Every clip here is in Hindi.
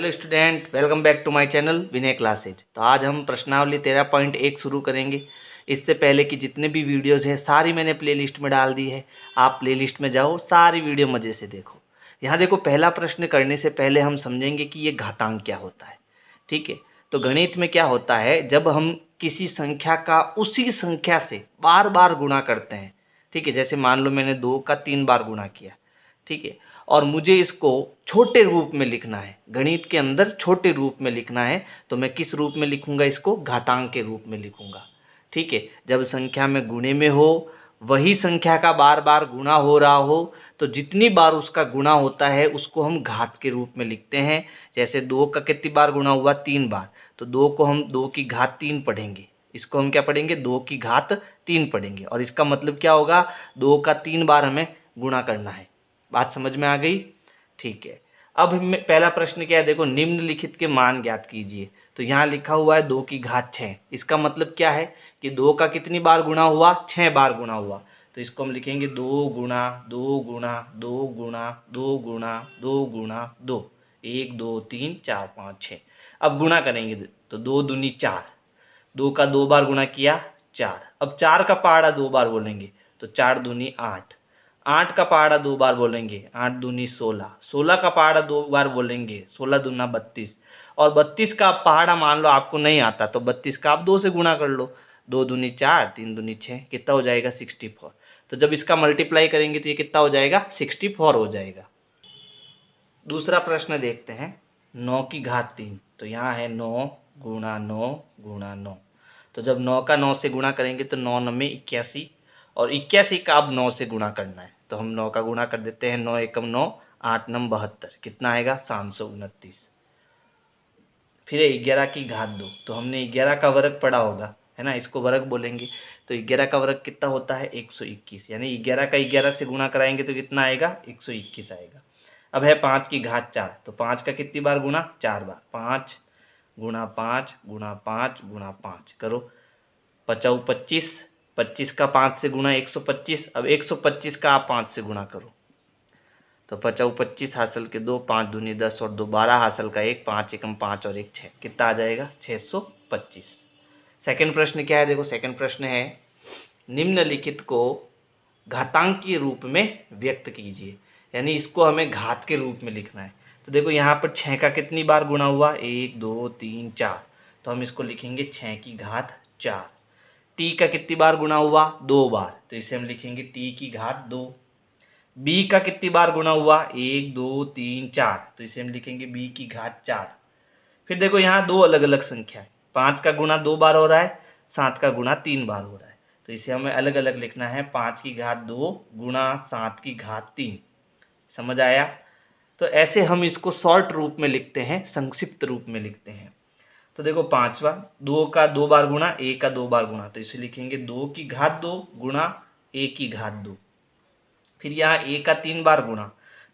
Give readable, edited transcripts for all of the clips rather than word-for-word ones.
Hello student, welcome back to my channel Vinay classes. तो आज हम प्रश्नावली 13.1 शुरू करेंगे। इससे पहले कि जितने भी वीडियोस हैं सारी मैंने प्लेलिस्ट में डाल दी है। आप प्लेलिस्ट में जाओ, सारी वीडियो मज़े से देखो। यहाँ देखो, पहला प्रश्न करने से पहले हम समझेंगे कि ये घातांक क्या होता है। ठीक है, तो गणित में क्या होता है, जब हम किसी संख्या का उसी संख्या से बार बार गुणा करते हैं। ठीक है, जैसे मान लो मैंने 2 का 3 बार गुणा किया। ठीक है, और मुझे इसको छोटे रूप में लिखना है, गणित के अंदर छोटे रूप में लिखना है, तो मैं किस रूप में लिखूंगा? इसको घातांक के रूप में लिखूंगा। ठीक है, जब संख्या में गुणे में हो, वही संख्या का बार बार गुणा हो रहा हो, तो जितनी बार उसका गुणा होता है उसको हम घात के रूप में लिखते हैं। जैसे 2 का कितनी बार गुणा हुआ? 3 बार, तो 2 को हम 2 की घात 3 पढ़ेंगे। इसको हम क्या पढ़ेंगे? 2 की घात 3 पढ़ेंगे। और इसका मतलब क्या होगा? 2 का 3 बार हमें गुणा करना है। बात समझ में आ गई? ठीक है, अब पहला प्रश्न क्या है, देखो, निम्नलिखित के मान ज्ञात कीजिए। तो यहाँ लिखा हुआ है 2 की घात 6। इसका मतलब क्या है कि 2 का कितनी बार गुणा हुआ? 6 बार गुणा हुआ। तो इसको हम लिखेंगे 2 गुणा 2 गुणा 2 गुणा 2 गुणा 2 गुणा 2, 1 2 3 4 5 6। अब गुणा करेंगे तो 2 दूनी 4, 2 का 2 बार गुणा किया 4। अब 4 का पहाड़ा 2 बार बोलेंगे तो 4 दूनी 8, 8 का पहाड़ा 2 बार बोलेंगे 8 दूनी 16, 16 का पहाड़ा 2 बार बोलेंगे 16 दूना 32। और 32 का पहाड़ा मान लो आपको नहीं आता तो 32 का आप 2 से गुणा कर लो। 2 दूनी 4, 3 दूनी 6, कितना हो जाएगा? 64। तो जब इसका मल्टीप्लाई करेंगे तो ये कितना हो जाएगा? 64 हो जाएगा। दूसरा प्रश्न देखते हैं, 9 की घात 3। तो यहाँ है 9 गुणा 9 गुणा 9। तो जब 9 का 9 से गुणा करेंगे तो 9 9 में 81, और 81 का अब 9 से गुणा करना है। तो हम 9 का गुणा कर देते हैं, 9 एकम 9, 8 9 72, कितना आएगा? 729। फिर है 11 की घात 2। तो हमने 11 का वर्ग पढ़ा होगा, है ना, इसको वर्ग बोलेंगे। तो 11 का वर्ग कितना होता है? 121। यानी 11 का 11 से गुणा कराएंगे तो कितना आएगा? 121 आएगा। अब है 5 की घात 4। तो 5 का कितनी बार गुणा? 4 बार। 5 गुणा 5 गुणा 5 गुणा 5 करो, 5 25, 25 का 5 से गुणा 125। अब 125 का आप 5 से गुणा करो तो 5 25 हासिल के 2, 5 दूनी 10 और 2 12 हासिल का 1, 5 एकम 5 और 1 6, कितना आ जाएगा? 625। सेकंड प्रश्न क्या है? देखो, सेकंड प्रश्न है, निम्नलिखित को घातांकीय रूप में व्यक्त कीजिए। यानी इसको हमें घात के रूप में लिखना है। तो देखो, यहाँ पर 6 का कितनी बार गुणा हुआ? 1 2 3 4। तो हम इसको लिखेंगे 6 की घात 4। टी का कितनी बार गुणा हुआ? 2 बार। तो इसे हम लिखेंगे टी की घात 2। बी का कितनी बार गुणा हुआ? 1 2 3 4। तो इसे हम लिखेंगे बी की घात 4। फिर देखो, यहाँ दो अलग अलग संख्या है। 5 का गुणा 2 बार हो रहा है, 7 का गुणा 3 बार हो रहा है। तो इसे हमें अलग अलग लिखना है, 5 की घात 2 गुणा 7 की घात 3। समझ आया? तो ऐसे हम इसको शॉर्ट रूप में लिखते हैं, संक्षिप्त रूप में लिखते हैं। तो देखो, पांचवा, 2 का 2 बार गुणा, ए का 2 बार गुणा। तो इसे लिखेंगे 2 की घात 2 गुणा ए की घात 2। फिर यहाँ ए का 3 बार गुणा,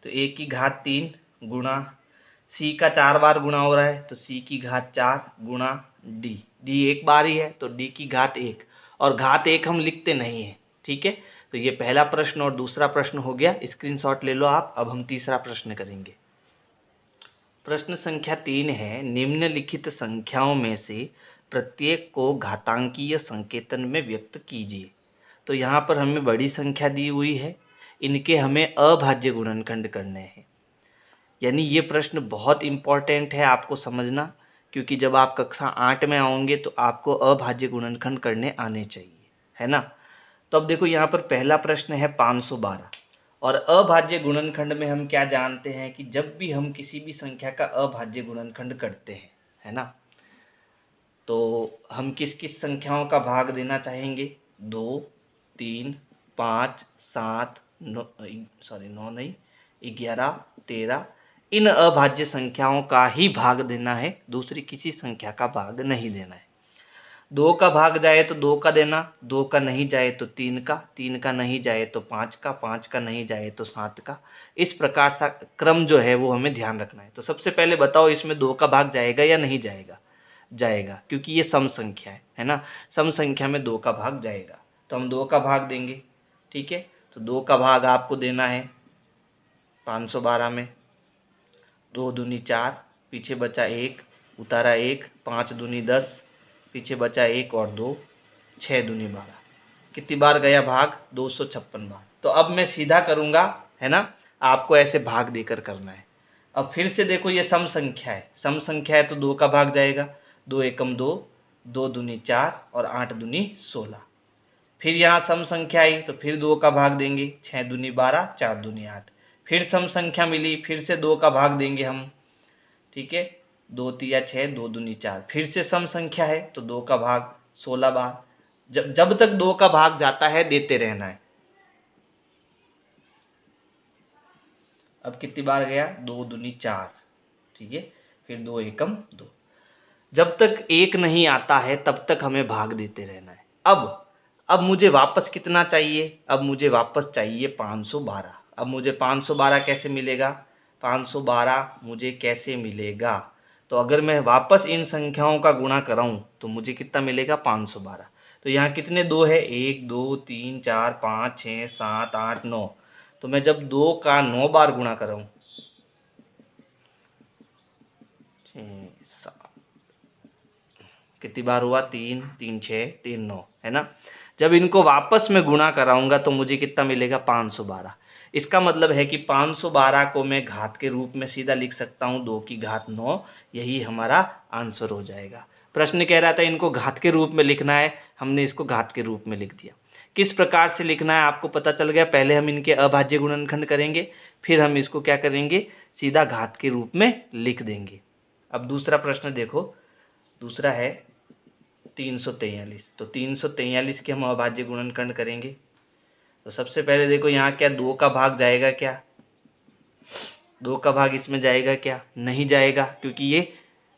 तो ए की घात 3 गुणा, सी का 4 बार गुणा हो रहा है तो सी की घात 4 गुणा डी। डी एक बार ही है तो डी की घात 1, और घात 1 हम लिखते नहीं है। ठीक है, तो ये पहला प्रश्न और दूसरा प्रश्न हो गया, स्क्रीनशॉट ले लो आप। अब हम तीसरा प्रश्न करेंगे। प्रश्न संख्या 3 है, निम्नलिखित संख्याओं में से प्रत्येक को घातांकीय संकेतन में व्यक्त कीजिए। तो यहाँ पर हमें बड़ी संख्या दी हुई है, इनके हमें अभाज्य गुणनखंड करने हैं। यानी ये प्रश्न बहुत इम्पॉर्टेंट है आपको समझना, क्योंकि जब आप कक्षा 8 में आओगे तो आपको अभाज्य गुणनखंड करने आने चाहिए, है ना। तो अब देखो, यहाँ पर पहला प्रश्न है 512, और अभाज्य गुणनखंड में हम क्या जानते हैं कि जब भी हम किसी भी संख्या का अभाज्य गुणनखंड करते हैं, है ना, तो हम किस किस संख्याओं का भाग देना चाहेंगे? 2 3 5 7 9 9 नहीं, 11 13, इन अभाज्य संख्याओं का ही भाग देना है, दूसरी किसी संख्या का भाग नहीं देना है। 2 का भाग जाए तो 2 का देना, 2 का नहीं जाए तो 3 का, 3 का नहीं जाए तो 5 का, 5 का नहीं जाए तो 7 का। इस प्रकार सा क्रम जो है वो हमें ध्यान रखना है। तो सबसे पहले बताओ, इसमें 2 का भाग जाएगा या नहीं जाएगा? जाएगा, क्योंकि ये सम संख्या है ना। सम संख्या में 2 का भाग जाएगा, तो हम 2 का भाग देंगे। ठीक है, तो 2 का भाग आपको देना है 512 में। 2 दूनी 4, पीछे बचा 1, उतारा 1, 5 दूनी 10, पीछे बचा 1 और 2, 6 दूनी 12। कितनी बार गया भाग? 256 बार। तो अब मैं सीधा करूँगा, है ना, आपको ऐसे भाग देकर करना है। अब फिर से देखो, ये सम संख्या है, सम संख्या है तो 2 का भाग जाएगा, 2 एकम 2, 2 दूनी 4 और 8 दूनी 16। फिर यहाँ सम संख्या आई तो फिर 2 का भाग देंगे, 6 दूनी 12, 4 दूनी 8। फिर सम संख्या मिली, फिर से 2 का भाग देंगे हम, ठीक है, 2 तिया 6, 2 दूनी 4। फिर से सम संख्या है तो 2 का भाग 16 बार। जब तक 2 का भाग जाता है देते रहना है। अब कितनी बार गया? 2 दूनी 4, ठीक है, फिर 2 एकम 2। जब तक 1 नहीं आता है तब तक हमें भाग देते रहना है। अब मुझे वापस कितना चाहिए? अब मुझे वापस चाहिए 512। अब मुझे 512 कैसे मिलेगा? 512 मुझे कैसे मिलेगा? तो अगर मैं वापस इन संख्याओं का गुणा कराऊं तो मुझे कितना मिलेगा? 512। तो यहाँ कितने 2 है? 1 2 3 4 5 6 7 8 9। तो मैं जब 2 का 9 बार गुणा कराऊं, 6 7, कितनी बार हुआ? 3 3 6 3 9, है ना। जब इनको वापस में गुणा कराऊंगा तो मुझे कितना मिलेगा? 512। इसका मतलब है कि 512 को मैं घात के रूप में सीधा लिख सकता हूँ, 2 की घात 9। यही हमारा आंसर हो जाएगा। प्रश्न कह रहा था इनको घात के रूप में लिखना है, हमने इसको घात के रूप में लिख दिया। किस प्रकार से लिखना है आपको पता चल गया। पहले हम इनके अभाज्य गुणनखंड करेंगे, फिर हम इसको क्या करेंगे? सीधा घात के रूप में लिख देंगे। अब दूसरा प्रश्न देखो, दूसरा है 343। तो 343 के हम अभाज्य गुणनखंड करेंगे। तो सबसे पहले देखो यहाँ क्या 2 का भाग जाएगा क्या? 2 का भाग इसमें जाएगा क्या? नहीं जाएगा, क्योंकि ये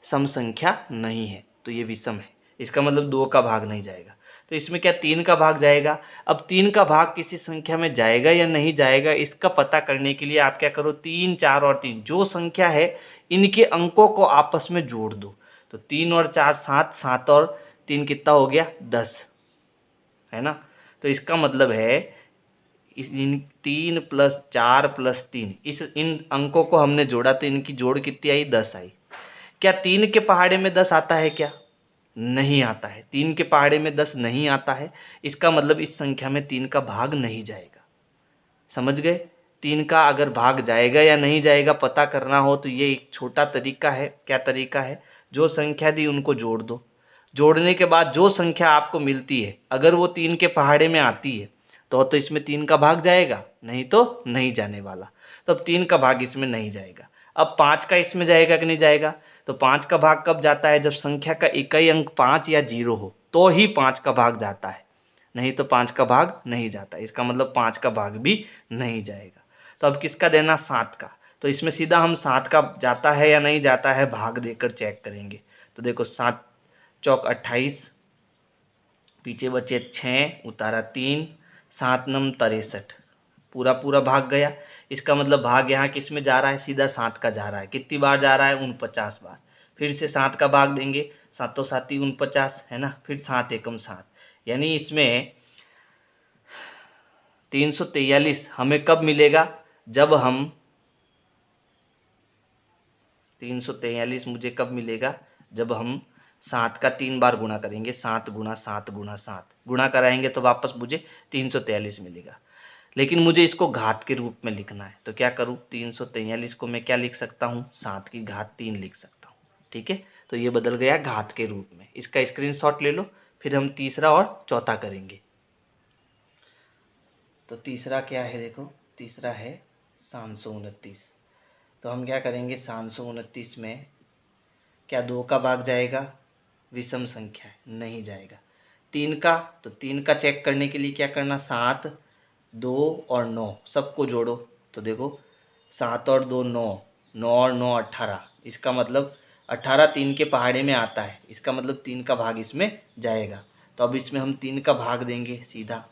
सम संख्या नहीं है, तो ये विषम है। इसका मतलब 2 का भाग नहीं जाएगा। तो इसमें क्या 3 का भाग जाएगा? अब 3 का भाग किसी संख्या में जाएगा या नहीं जाएगा, इसका पता करने के लिए आप क्या करो? 3 4 और 3 जो संख्या है इनके अंकों को आपस में जोड़ दो। तो 3 और 4 7, 7 और 3 कितना हो गया? 10, है ना। तो इसका मतलब है इन 3 + 4 + 3, इन अंकों को हमने जोड़ा तो इनकी जोड़ कितनी आई? 10 आई। क्या 3 के पहाड़े में 10 आता है क्या? नहीं आता है। 3 के पहाड़े में 10 नहीं आता है। इसका मतलब इस संख्या में 3 का भाग नहीं जाएगा। समझ गए? 3 का अगर भाग जाएगा या नहीं जाएगा पता करना हो तो ये एक छोटा तरीका है। क्या तरीका है? जो संख्या दी उनको जोड़ दो। जोड़ने के बाद जो संख्या आपको मिलती है अगर वो 3 के पहाड़े में आती है तो इसमें 3 का भाग जाएगा, नहीं तो नहीं जाने वाला। तो अब 3 का भाग इसमें नहीं जाएगा। अब 5 का इसमें जाएगा कि नहीं जाएगा? तो 5 का भाग कब जाता है? जब संख्या का इकाई अंक 5 या 0 हो तो ही 5 का भाग जाता है, नहीं तो 5 का भाग नहीं जाता। इसका मतलब 5 का भाग भी नहीं जाएगा। तो अब किसका देना? 7 का। तो इसमें सीधा हम 7 का जाता है या नहीं जाता है भाग देकर चेक करेंगे। तो देखो 7 चौक 28, पीछे बचे 6, उतारा 3, 7 नम 63, पूरा पूरा भाग गया। इसका मतलब भाग यहाँ किस में जा रहा है? सीधा 7 का जा रहा है। कितनी बार जा रहा है? 49 बार। फिर से 7 का भाग देंगे, 7 7 49, है ना। फिर 7 एकम 7, यानी इसमें 343 हमें कब मिलेगा? जब हम 343 मुझे कब मिलेगा? जब हम 7 का 3 बार गुणा करेंगे, 7 गुणा 7 गुणा 7 गुणा कराएंगे तो वापस मुझे 343 मिलेगा। लेकिन मुझे इसको घात के रूप में लिखना है, तो क्या करूँ? 343 को मैं क्या लिख सकता हूँ? 7 की घात 3 लिख सकता हूँ, ठीक है। तो ये बदल गया घात के रूप में। इसका स्क्रीनशॉट ले लो, फिर हम तीसरा और चौथा करेंगे। तो तीसरा क्या है? देखो तीसरा है 729। तो हम क्या करेंगे? 729 में क्या 2 का भाग जाएगा? विषम संख्या है, नहीं जाएगा। 3 का, तो 3 का चेक करने के लिए क्या करना? 7 2 और 9 सबको जोड़ो। तो देखो 7 और 2 9, 9 और 9 18। इसका मतलब 18 3 के पहाड़े में आता है। इसका मतलब 3 का भाग इसमें जाएगा। तो अब इसमें हम 3 का भाग देंगे सीधा,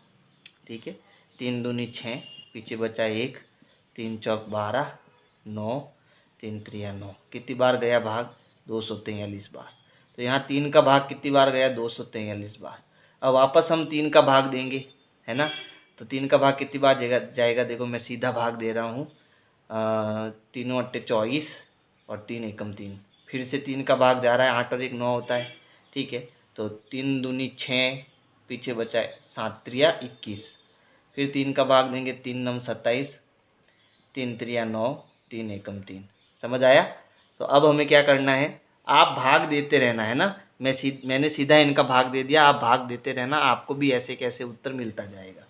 ठीक है। 3 दूनी 6, पीछे बचा 1, 3 चौक 12, 9, 3 त्रिया 9। कितनी बार गया भाग? 243 बार। तो यहाँ 3 का भाग कितनी बार गया? 243 बार। अब वापस हम 3 का भाग देंगे, है ना। तो 3 का भाग कितनी बार जाएगा? देखो मैं सीधा भाग दे रहा हूँ, 3 × 8 = 24 और 3 एकम 3, फिर से 3 का भाग जा रहा है, 8 और 1 9 होता है, ठीक है। तो 3 दूनी 6, पीछे बचा है 7 त्रिया 21, फिर 3 का भाग देंगे, 3 नम 27, 3 त्रिया 9, 3 एकम 3। समझ आया? तो अब हमें क्या करना है, आप भाग देते रहना है ना। मैंने सीधा इनका भाग दे दिया, आप भाग देते रहना, आपको भी ऐसे कैसे उत्तर मिलता जाएगा।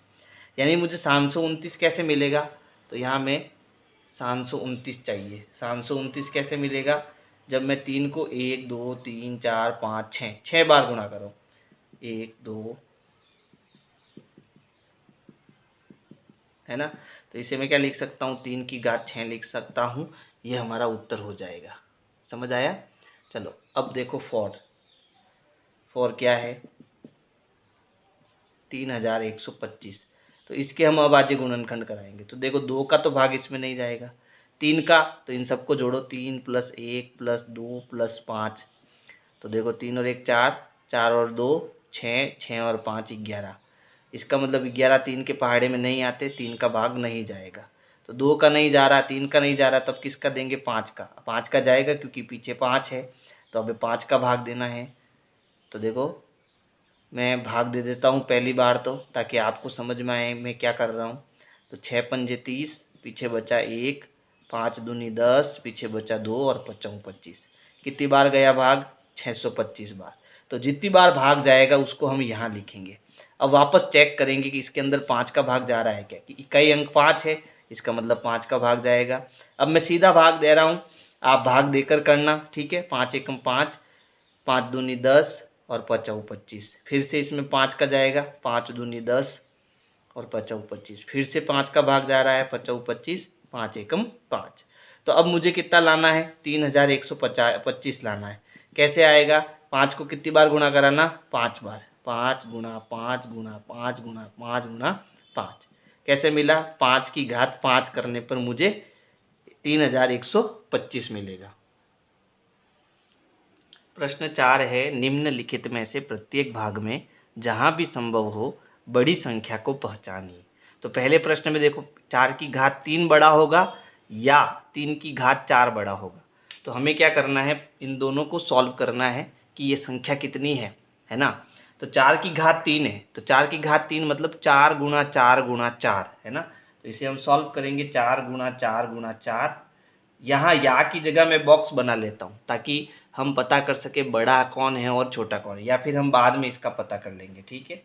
यानी मुझे 729 कैसे मिलेगा, तो यहाँ में 729 चाहिए। 729 कैसे मिलेगा, जब मैं 3 को 1 2 3 4 5 6 बार गुणा करो, 1 2, है ना। तो इसे मैं क्या लिख सकता हूँ, 3 की घात 6 लिख सकता हूँ, ये हमारा उत्तर हो जाएगा। समझ आया? चलो अब देखो फॉर क्या है, 3125। तो इसके हम अब आज गुणनखंड कराएंगे। तो देखो 2 का तो भाग इसमें नहीं जाएगा, 3 का, तो इन सबको जोड़ो, 3 + 1 + 2 + 5। तो देखो 3 और 1 4, 4 और 2 6, 6 और 5 11। इसका मतलब 11 3 के पहाड़े में नहीं आते, 3 का भाग नहीं जाएगा। तो 2 का नहीं जा रहा, 3 का नहीं जा रहा, तब किसका देंगे, 5 का। 5 का जाएगा क्योंकि पीछे 5 है, तो अब 5 का भाग देना है। तो देखो मैं भाग दे देता हूँ पहली बार, तो ताकि आपको समझ में आए मैं क्या कर रहा हूँ। तो 6 पंजे 30, पीछे बचा 1, 5 दूनी 10, पीछे बचा 2 और 5 25। कितनी बार गया भाग, 625 बार। तो जितनी बार भाग जाएगा उसको हम यहाँ लिखेंगे। अब वापस चेक करेंगे कि इसके अंदर 5 का भाग जा रहा है क्या, कि इकाई अंक 5 है, इसका मतलब 5 का भाग जाएगा। अब मैं सीधा भाग दे रहा हूँ, आप भाग देकर करना, ठीक है। 5 एकम 5, 5 दूनी 10 और 5 25। फिर से इसमें 5 का जाएगा, 5 दूनी 10 और 5 25। फिर से 5 का भाग जा रहा है, 5 25, 5 एकम 5। तो अब मुझे कितना लाना है, 3125 लाना है। कैसे आएगा, 5 को कितनी बार गुणा कराना, 5 बार, 5 गुणा 5 गुणा 5 गुणा 5 गुणा 5। कैसे मिला, 5 की घात 5 करने पर मुझे 3125 मिलेगा। प्रश्न 4 है, निम्नलिखित में से प्रत्येक भाग में जहाँ भी संभव हो बड़ी संख्या को पहचानिए। तो पहले प्रश्न में देखो 4 की घात 3 बड़ा होगा या 3 की घात 4 बड़ा होगा। तो हमें क्या करना है, इन दोनों को सॉल्व करना है कि ये संख्या कितनी है ना। तो 4 की घात 3 है, तो 4 की घात 3 मतलब 4 गुणा 4 गुणा 4, है ना। तो इसे हम सॉल्व करेंगे, 4 गुणा 4 गुणा 4। यहाँ या की जगह मैं बॉक्स बना लेता हूँ ताकि हम पता कर सके बड़ा कौन है और छोटा कौन है, या फिर हम बाद में इसका पता कर लेंगे, ठीक है।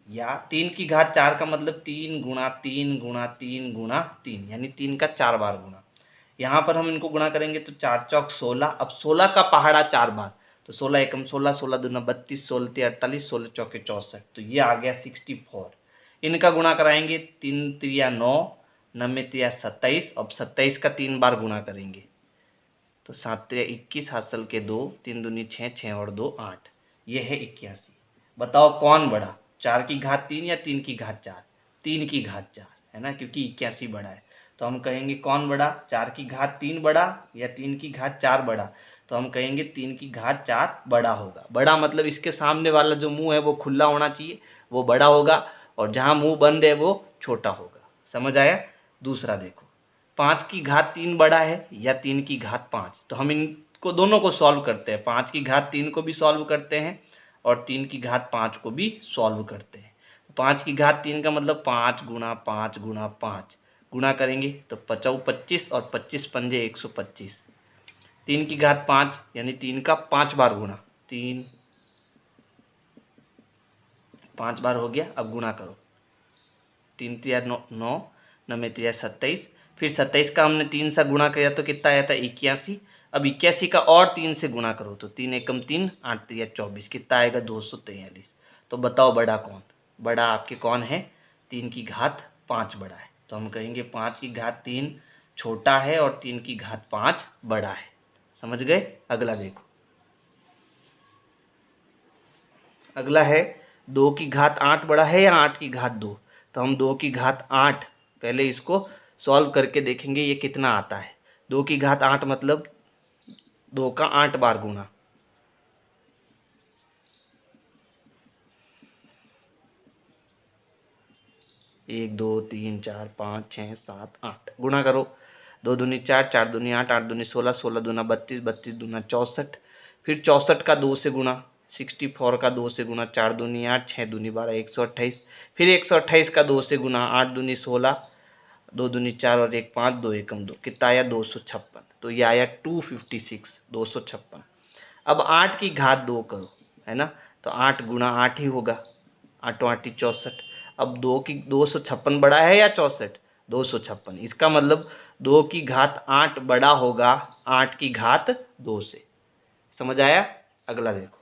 या 3 की घात 4 का मतलब 3 गुणा 3 गुणा 3 गुणा 3, यानी 3 का 4 बार गुणा। यहाँ पर हम इनको गुणा करेंगे तो 4 चौक 16। अब 16 का पहाड़ा 4 बार, तो 16 एकम 16, 16 दूना 32, 16 तिया 48, 16 चौके 64। तो ये आ गया 64। इनका गुणा कराएंगे, 3 तिया 9, 9 तिया 27। अब 27 का 3 बार गुणा करेंगे, तो 7 तिया 21, हासिल के 2, 3 दूनी 6, 6 और 2 8। ये है 81। बताओ कौन बड़ा, 4 की घात 3 या 3 की घात 4? 3 की घात 4, है ना, क्योंकि 81 बड़ा है। तो हम कहेंगे कौन बड़ा, 4 की घात 3 बड़ा या 3 की घात 4 बड़ा? तो हम कहेंगे 3 की घात 4 बड़ा होगा। बड़ा मतलब इसके सामने वाला जो मुंह है वो खुला होना चाहिए, वो बड़ा होगा, और जहाँ मुंह बंद है वो छोटा होगा। समझ आया? दूसरा देखो, 5 की घात 3 बड़ा है या 3 की घात 5? तो हम इनको दोनों को सॉल्व करते हैं, 5 की घात 3 को भी सॉल्व करते हैं और 3 की घात 5 को भी सॉल्व करते हैं। 5 की घात 3 का मतलब 5 गुणा 5 गुणा 5, गुणा करेंगे तो 5 25 और 25 पंजे 125। 3 की घात 5 यानी 3 का 5 बार गुणा, 3 5 बार हो गया। अब गुणा करो, 3 तिया 9, 9 तिया 27। फिर 27 का हमने 3 से गुणा किया तो कितना आया था, 81। अब 81 का और 3 से गुणा करो तो 3 एकम 3, 8 तिया 24, कितना आएगा, 243। तो बताओ बड़ा कौन, बड़ा आपके कौन है, 3 की घात 5 बड़ा है। तो हम कहेंगे 5 की घात 3 छोटा है और 3 की घात 5 बड़ा है। समझ गए? अगला देखो, अगला है 2 की घात 8 बड़ा है या 8 की घात 2? तो हम 2 की घात 8 पहले इसको सॉल्व करके देखेंगे ये कितना आता है। 2 की घात 8 मतलब 2 का 8 बार गुणा, 1 2 3 4 5 6 7 8 गुणा करो। दो दूनी 4, 4 दूनी 8, 8 दूनी 16, 16 दूना 32, 32 दूना 64, फिर 64 का 2 से गुना, 64 का 2 से गुना, 4 दूनी 8, 6 दूनी 12, 128, फिर 128 का 2 से गुना, 8 दूनी 16, 2 दूनी 4 और 1 5, 2 एकम 2, कितना आया 256। तो ये आया 256, 256। अब 8 की घात 2 करो, है ना, तो 8 गुना 8 ही होगा, 8 8 64। अब 256 बड़ा है या 64? 256। इसका मतलब 2 की घात 8 बड़ा होगा 8 की घात 2 से। समझ आया? अगला देखो,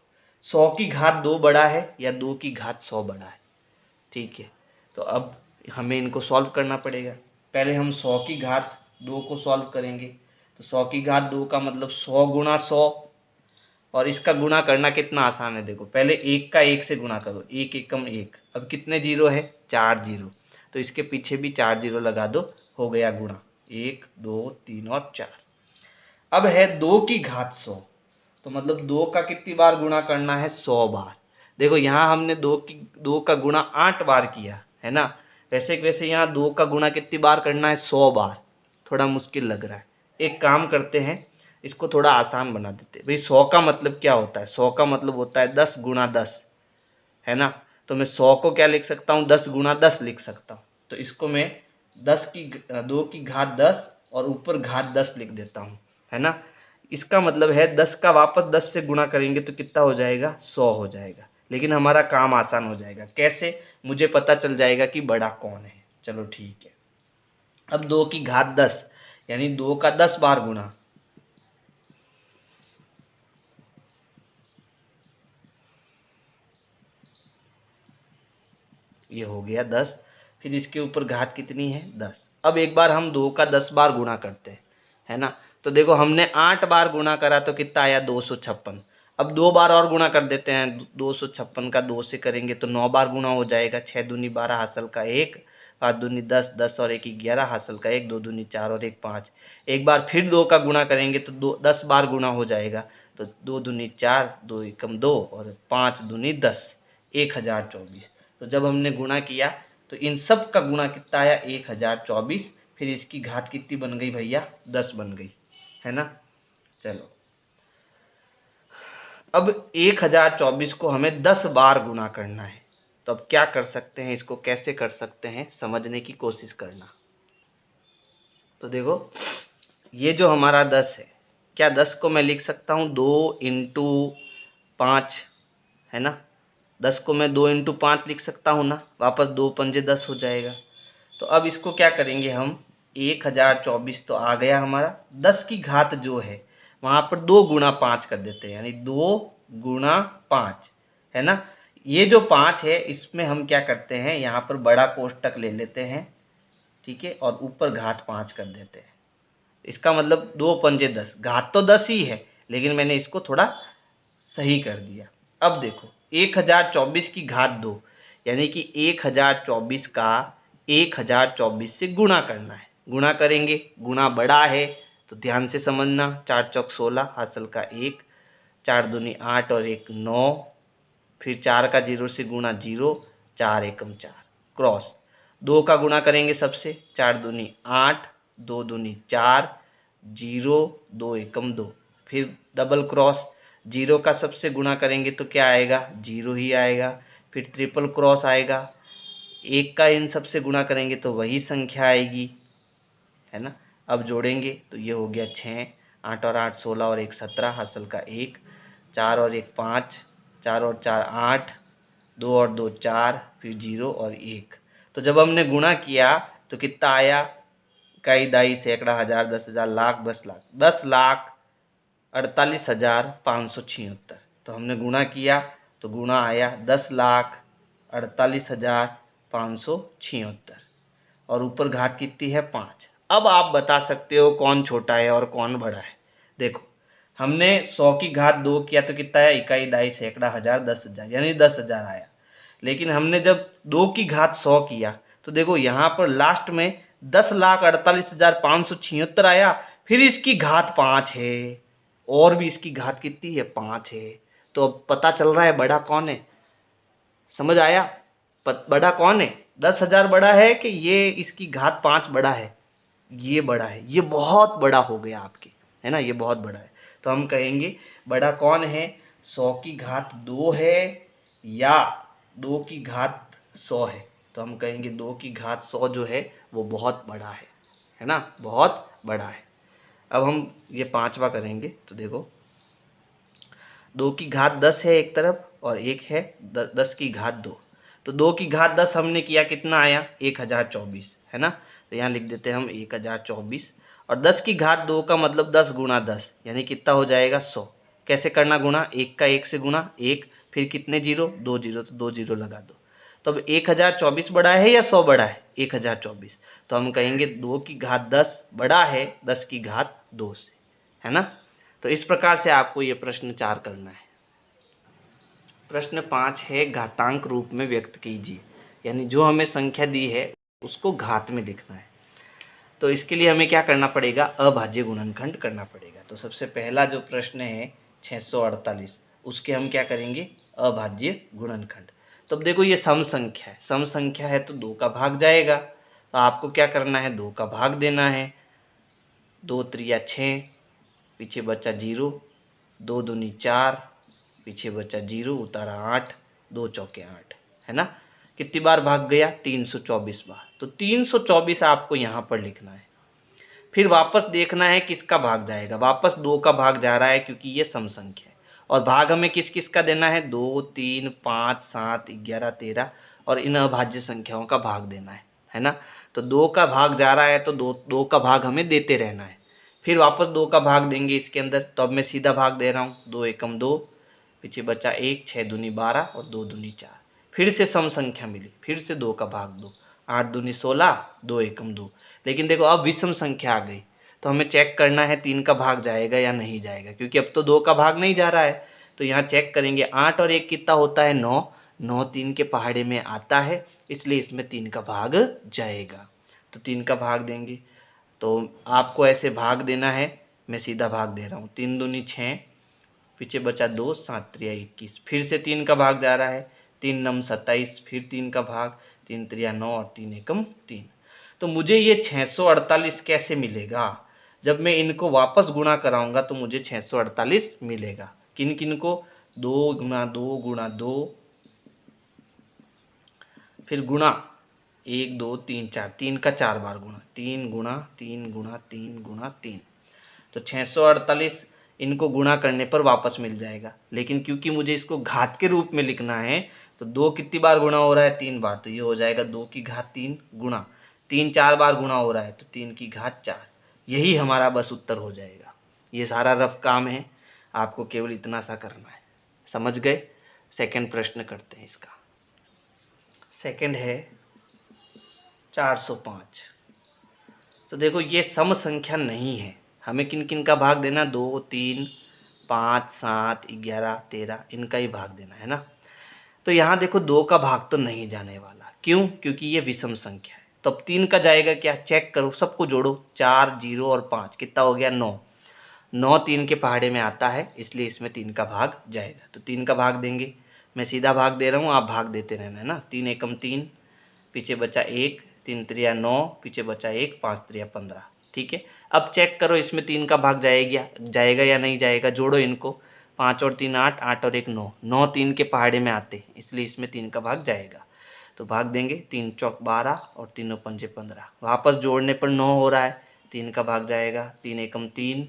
100 की घात 2 बड़ा है या 2 की घात 100 बड़ा है? ठीक है, तो अब हमें इनको सॉल्व करना पड़ेगा। पहले हम 100 की घात 2 को सॉल्व करेंगे। तो 100 की घात 2 का मतलब 100 गुणा 100, और इसका गुणा करना कितना आसान है। देखो, पहले 1 का 1 से गुणा करो, 1 एकम 1। अब कितने जीरो है? 4 जीरो, तो इसके पीछे भी 4 जीरो लगा दो, हो गया गुणा, 1 2 3 और 4। अब है 2 की घात 100, तो मतलब 2 का कितनी बार गुणा करना है? 100 बार। देखो यहाँ हमने 2 का गुणा 8 बार किया है ना, वैसे वैसे यहाँ 2 का गुणा कितनी बार करना है? 100 बार। थोड़ा मुश्किल लग रहा है, एक काम करते हैं, इसको थोड़ा आसान बना देते हैं। भाई 100 का मतलब क्या होता है? 100 का मतलब होता है 10 गुणा 10, है ना। तो मैं 100 को क्या लिख सकता हूँ? 10 गुणा 10 लिख सकता हूँ। तो इसको मैं 2 की घात 10 और ऊपर घात 10 लिख देता हूँ, है ना। इसका मतलब है 10 का वापस 10 से गुणा करेंगे तो कितना हो जाएगा? 100 हो जाएगा। लेकिन हमारा काम आसान हो जाएगा। कैसे? मुझे पता चल जाएगा कि बड़ा कौन है। चलो ठीक है। अब 2 की घात 10 यानी 2 का 10 बार गुणा, ये हो गया 10। फिर इसके ऊपर घात कितनी है? 10। अब एक बार हम 2 का 10 बार गुणा करते हैं, है ना। तो देखो हमने 8 बार गुणा करा तो कितना आया? 256। अब 2 बार और गुणा कर देते हैं, 256 का 2 से करेंगे तो 9 बार गुणा हो जाएगा। 6 दूनी 12 हासिल का 1, 5 दूनी 10, 10 और 1 11 हासिल का 1, 2 दूनी 4 और 1 5। एक बार फिर 2 का गुणा करेंगे तो 10 बार गुणा हो जाएगा। तो 2 दूनी 4, 2 एकम 2 और 5 दूनी 10, 1024। तो जब हमने गुणा किया तो इन सब का गुणा कितना आया? 1024। फिर इसकी घात कितनी बन गई भैया? 10 बन गई, है ना। चलो, अब 1024 को हमें 10 बार गुणा करना है। तो अब क्या कर सकते हैं, इसको कैसे कर सकते हैं, समझने की कोशिश करना। तो देखो, ये जो हमारा 10 है, क्या 10 को मैं लिख सकता हूँ 2 इंटू 5, है ना। 10 को मैं 2 इंटू 5 लिख सकता हूँ ना, वापस 2 पंजे 10 हो जाएगा। तो अब इसको क्या करेंगे हम, 1024 तो आ गया हमारा, 10 की घात जो है वहाँ पर 2 गुणा 5 कर देते हैं, यानी 2 गुणा 5, है ना। ये जो 5 है इसमें हम क्या करते हैं, यहाँ पर बड़ा कोष्टक ले लेते हैं, ठीक है, और ऊपर घात 5 कर देते हैं। इसका मतलब 2 पंजे 10, घात तो 10 ही है लेकिन मैंने इसको थोड़ा सही कर दिया। अब देखो, 1024 की घात 2 यानी कि 1024 का 1024 से गुणा करना है। गुणा करेंगे, गुणा बड़ा है तो ध्यान से समझना, 4 चौक 16 हासिल का 1, 4 दूनी 8 और 1 9, फिर 4 का 0 से गुणा 0, 4 एकम 4 क्रॉस। 2 का गुणा करेंगे सबसे, 4 दूनी 8, 2 दूनी 4, 0 2 एकम 2, फिर डबल क्रॉस। 0 का सबसे गुणा करेंगे तो क्या आएगा? 0 ही आएगा। फिर ट्रिपल क्रॉस आएगा। 1 का इन सबसे गुणा करेंगे तो वही संख्या आएगी, है ना। अब जोड़ेंगे तो ये हो गया 6, 8 और 8 16 और 1 17 हासिल का 1, 4 और 1 5, 4 और 4 8, 2 और 2 4, फिर 0 और 1। तो जब हमने गुणा किया तो कितना आया? कई दाई सैकड़ा हज़ार 10,000 लाख 10 लाख 10,48,576। तो हमने गुणा किया तो गुणा आया 10,48,576 और ऊपर घात कितनी है? 5। अब आप बता सकते हो कौन छोटा है और कौन बड़ा है। देखो, हमने 100 की घात 2 किया तो कितना आया? इकाई दाई सैकड़ा हज़ार 10,000, यानी 10,000 आया। लेकिन हमने जब 2 की घात 100 किया तो देखो यहाँ पर लास्ट में 10,48,576 आया, फिर इसकी घात 5 है और भी इसकी घात कितनी है? 5 है। तो अब पता चल रहा है बड़ा कौन है। समझ आया? बड़ा कौन है? 10,000 बड़ा है कि ये इसकी घात 5 बड़ा है? ये बड़ा है, ये बहुत बड़ा हो गया आपके, है ना, ये बहुत बड़ा है। तो हम कहेंगे बड़ा कौन है, 100 की घात 2 है या 2 की घात 100 है। तो हम कहेंगे 2 की घात 100 जो है वो बहुत बड़ा है ना, बहुत बड़ा है। अब हम ये पांचवा करेंगे, तो देखो 2 की घात 10 है एक तरफ और एक है 10 की घात 2। तो 2 की घात 10 हमने किया, कितना आया, 1024, है ना। तो यहाँ लिख देते हैं हम 1024, और 10 की घात 2 का मतलब 10 गुणा 10 यानी कितना हो जाएगा, 100। कैसे करना गुणा, एक का एक से गुणा, एक, फिर कितने जीरो, 2 जीरो, तो 2 जीरो लगा दो। तो अब 1024 बड़ा है या 100 बड़ा है, 1024। तो हम कहेंगे 2 की घात 10 बड़ा है 10 की घात 2 से, है ना। तो इस प्रकार से आपको ये प्रश्न 4 करना है। प्रश्न 5 है, घातांक रूप में व्यक्त कीजिए, यानी जो हमें संख्या दी है उसको घात में लिखना है। तो इसके लिए हमें क्या करना पड़ेगा, अभाज्य गुणनखंड करना पड़ेगा। तो सबसे पहला जो प्रश्न है 648, उसके हम क्या करेंगे, अभाज्य गुणनखंड। तो अब देखो ये सम संख्या है, सम संख्या है तो 2 का भाग जाएगा। तो आपको क्या करना है, 2 का भाग देना है। 2 त्रिया 6, पीछे बचा 0, 2 दूनी 4, पीछे बचा 0, उतारा 8, 2 चौके 8, है ना। कितनी बार भाग गया, 324 बार। तो 324 आपको यहाँ पर लिखना है। फिर वापस देखना है किसका भाग जाएगा, वापस 2 का भाग जा रहा है क्योंकि ये सम संख्या है। और भाग हमें किस किस का देना है, 2, 3, 5, 7, 11, 13 और इन अभाज्य संख्याओं का भाग देना है ना। तो 2 का भाग जा रहा है तो 2 का भाग हमें देते रहना है। फिर वापस 2 का भाग देंगे इसके अंदर, तो अब मैं सीधा भाग दे रहा हूँ, 2 एकम 2, पीछे बचा 1, 6 दूनी 12 और 2 दूनी 4। फिर से सम संख्या मिली, फिर से 2 का भाग दो, 8 दूनी 16, 2 एकम 2। लेकिन देखो अब विषम संख्या आ गई, तो हमें चेक करना है 3 का भाग जाएगा या नहीं जाएगा, क्योंकि अब तो 2 का भाग नहीं जा रहा है। तो यहाँ चेक करेंगे, 8 और 1 कितना होता है, 9, 9 3 के पहाड़े में आता है, इसलिए इसमें 3 का भाग जाएगा। तो 3 का भाग देंगे, तो आपको ऐसे भाग देना है। मैं सीधा भाग दे रहा हूँ, 3 दूनी 6, पीछे बचा 2, 7 त्रिया 21, फिर से 3 का भाग जा रहा है, 3 नम 27, फिर 3 का भाग, 3 त्रिया 9 और 3 एकम 3। तो मुझे ये 648 कैसे मिलेगा, जब मैं इनको वापस गुणा कराऊंगा तो मुझे 648 मिलेगा। किन किन को, 2 गुणा 2 गुणा 2, फिर गुणा 1 2 3 4, 3 का 4 बार गुणा, 3 गुणा 3 गुणा 3 गुणा 3। तो 648 इनको गुणा करने पर वापस मिल जाएगा। लेकिन क्योंकि मुझे इसको घात के रूप में लिखना है, तो 2 कितनी बार गुणा हो रहा है, 3 बार, तो ये हो जाएगा 2 की घात 3 गुणा 3, 4 बार गुणा हो रहा है तो 3 की घात 4। यही हमारा बस उत्तर हो जाएगा। ये सारा रफ काम है, आपको केवल इतना सा करना है। समझ गए। सेकंड प्रश्न करते हैं इसका। सेकंड है 405। तो देखो ये सम संख्या नहीं है, हमें किन किन का भाग देना, 2, 3, 5, 7, 11, 13 इनका ही भाग देना है ना। तो यहाँ देखो 2 का भाग तो नहीं जाने वाला, क्यों, क्योंकि ये विषम संख्या है। तो अब 3 का जाएगा क्या, चेक करो, सबको जोड़ो, 4, 0 और 5 कितना हो गया, 9, 9 3 के पहाड़े में आता है, इसलिए इसमें 3 का भाग जाएगा। तो 3 का भाग देंगे, मैं सीधा भाग दे रहा हूँ, आप भाग देते रहना, है ना। 3 एकम 3, पीछे बचा 1, 3 त्रिया 9, पीछे बचा 1, 5 त्रिया 15। ठीक है, अब चेक करो इसमें 3 का भाग जाएगा या नहीं जाएगा, जोड़ो इनको, 5 और 3 8, 8 और 1 9, 9 3 के पहाड़े में आते हैं, इसलिए इसमें 3 का भाग जाएगा। तो भाग देंगे, 3 चौक 12 और 3 पंजे 15, वापस जोड़ने पर 9 हो रहा है, 3 का भाग जाएगा, 3 एकम 3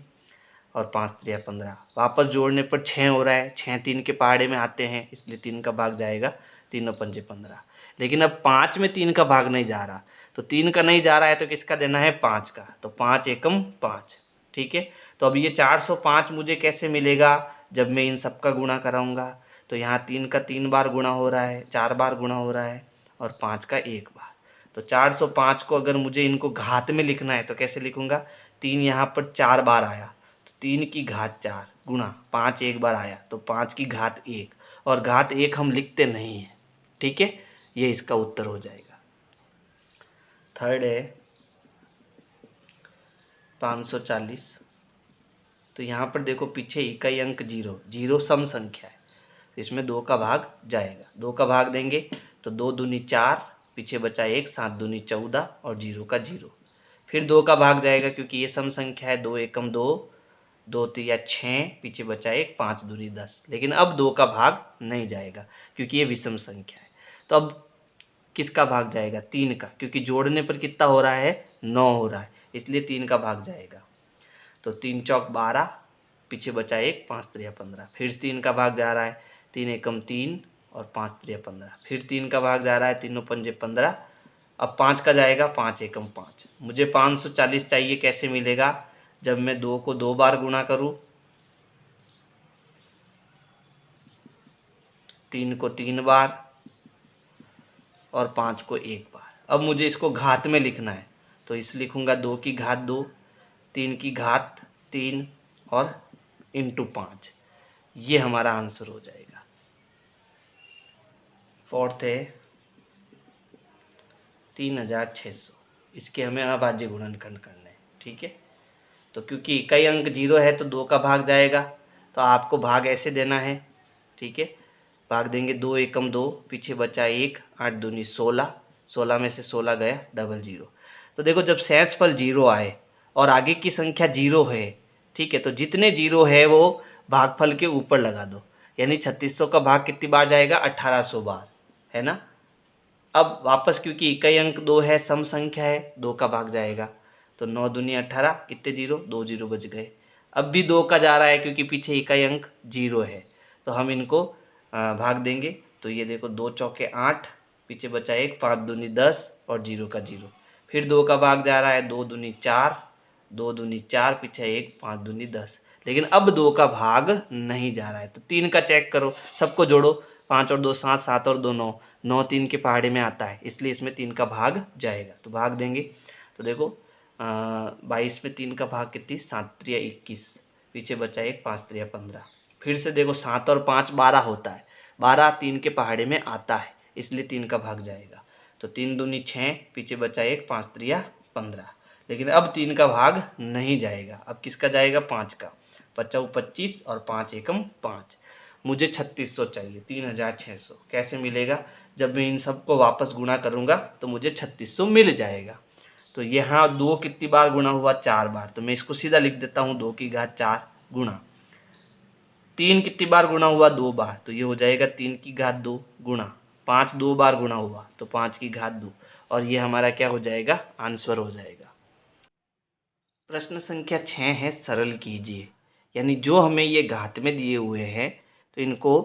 और 5 त्रिया 15, वापस जोड़ने पर 6 हो रहा है, 6 3 के पहाड़े में आते हैं, इसलिए 3 का भाग जाएगा, 3 पंजे 15। लेकिन अब 5 में 3 का भाग नहीं जा रहा, तो 3 का नहीं जा रहा है तो किसका देना है, 5 का। तो 5 एकम 5। ठीक है, तो अब ये 405 मुझे कैसे मिलेगा, जब मैं इन सब का गुणा कराऊंगा। तो यहाँ 3 का 3 बार गुणा हो रहा है, 4 बार गुणा हो रहा है, और 5 का 1 बार। तो 405 को अगर मुझे इनको घात में लिखना है तो कैसे लिखूंगा, 3 यहाँ पर 4 बार आया, 3 की घात 4 गुणा 5 एक बार आया, तो 5 की घात 1, और घात 1 हम लिखते नहीं हैं। ठीक है, ये इसका उत्तर हो जाएगा। थर्ड है 540। तो यहाँ पर देखो पीछे इकाई अंक 0, 0 सम संख्या है, इसमें 2 का भाग जाएगा। 2 का भाग देंगे तो 2 दूनी 4, पीछे बचा 1, 7 दूनी 14 और 0 का 0। फिर 2 का भाग जाएगा क्योंकि ये सम संख्या है, 2 एकम 2, 2 तिया 6, पीछे बचा 1, 5 दूनी 10। लेकिन अब 2 का भाग नहीं जाएगा क्योंकि ये विषम संख्या है। तो अब किसका भाग जाएगा? 3 का, क्योंकि जोड़ने पर कितना हो रहा है? 9 हो रहा है, इसलिए 3 का भाग जाएगा। तो 3 चौक 12, पीछे बचा 1, 5 तिया 15। फिर 3 का भाग जा रहा है, 3 एकम 3 और 5 तिया 15। फिर 3 का भाग जा रहा है, 3 पंजे 15। अब 5 का जाएगा, 5 एकम 5। मुझे 540 चाहिए, कैसे मिलेगा? जब मैं 2 को 2 बार गुणा करूँ, 3 को 3 बार और 5 को 1 बार। अब मुझे इसको घात में लिखना है, तो इस लिखूंगा 2 की घात 2, 3 की घात 3 और इंटू 5। ये हमारा आंसर हो जाएगा। फोर्थ है 3600। इसके हमें अभाज्य गुणनखंड करना है, ठीक है। तो क्योंकि इकाई अंक 0 है तो 2 का भाग जाएगा, तो आपको भाग ऐसे देना है, ठीक है। भाग देंगे 2 एकम 2, पीछे बचा 1, 8 दूनी 16, 16 में से 16 गया, डबल 0। तो देखो जब शेषफल 0 आए और आगे की संख्या 0 है, ठीक है, तो जितने 0 है वो भागफल के ऊपर लगा दो। यानी 3600 का भाग कितनी बार जाएगा? 1800 बार, है ना। अब वापस क्योंकि इकाई अंक 2 है, सम संख्या है, 2 का भाग जाएगा। तो 9 दूनी 18, कितने 0? 2 0 बच गए। अब भी 2 का जा रहा है क्योंकि पीछे इकाई अंक 0 है, तो हम इनको भाग देंगे। तो ये देखो 2 चौके 8, पीछे बचा 1, 5 दूनी 10 और 0 का 0। फिर 2 का भाग जा रहा है, 2 दूनी 4, 2 दूनी 4, पीछे 1, 5 दूनी 10। लेकिन अब 2 का भाग नहीं जा रहा है, तो 3 का चेक करो, सबको जोड़ो, 5 और 2 7, 7 और 2 9, 9 3 के पहाड़े में आता है, इसलिए इसमें 3 का भाग जाएगा। तो भाग देंगे, तो देखो 22 में 3 का भाग कितनी? 7 त्रिया 21, पीछे बचा 1, 5 त्रिया 15। फिर से देखो 7 और 5 12 होता है, 12 3 के पहाड़े में आता है, इसलिए 3 का भाग जाएगा। तो 3 दूनी 6, पीछे बचा 1, 5 त्रिया 15। लेकिन अब 3 का भाग नहीं जाएगा, अब किसका जाएगा? 5 का। 5 25 और 5 एकम 5। मुझे 3600 चाहिए, 3600 कैसे मिलेगा? जब मैं इन सबको वापस गुणा करूंगा तो मुझे 3600 मिल जाएगा। तो यहाँ 2 कितनी बार गुणा हुआ? 4 बार, तो मैं इसको सीधा लिख देता हूँ 2 की घात 4 गुणा। 3 कितनी बार गुणा हुआ? 2 बार, तो ये हो जाएगा 3 की घात 2 गुणा। 5 2 बार गुणा हुआ तो 5 की घात 2, और ये हमारा क्या हो जाएगा? आंसर हो जाएगा। प्रश्न संख्या 6 है, सरल कीजिए। यानी जो हमें ये घात में दिए हुए हैं, तो इनको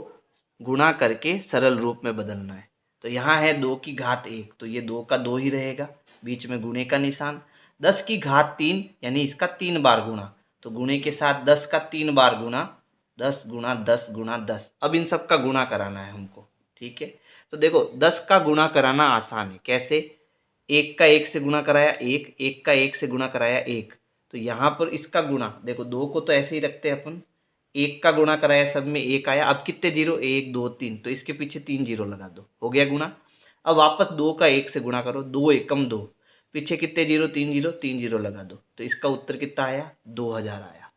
गुणा करके सरल रूप में बदलना है। तो यहाँ है 2 की घात 1, तो ये 2 का 2 ही रहेगा, बीच में गुणे का निशान। 10 की घात 3, यानी इसका 3 बार गुणा, तो गुणे के साथ 10 का 3 बार गुणा, 10 गुणा 10 गुणा 10। अब इन सब का गुणा कराना है हमको, ठीक है। तो देखो 10 का गुणा कराना आसान है, कैसे? 1 का 1 से गुणा कराया 1, 1 का 1 से गुणा कराया 1। तो यहाँ पर इसका गुणा देखो, 2 को तो ऐसे ही रखते हैं अपन, 1 का गुणा कराया, सब में 1 आया। अब कितने 0? 1 2 3, तो इसके पीछे 3 0 लगा दो, हो गया गुणा। अब वापस 2 का 1 से गुणा करो, 2 एकम 2, पीछे कितने 0? 3 0, 3 0 लगा दो, तो इसका उत्तर कितना आया? 2000 आया,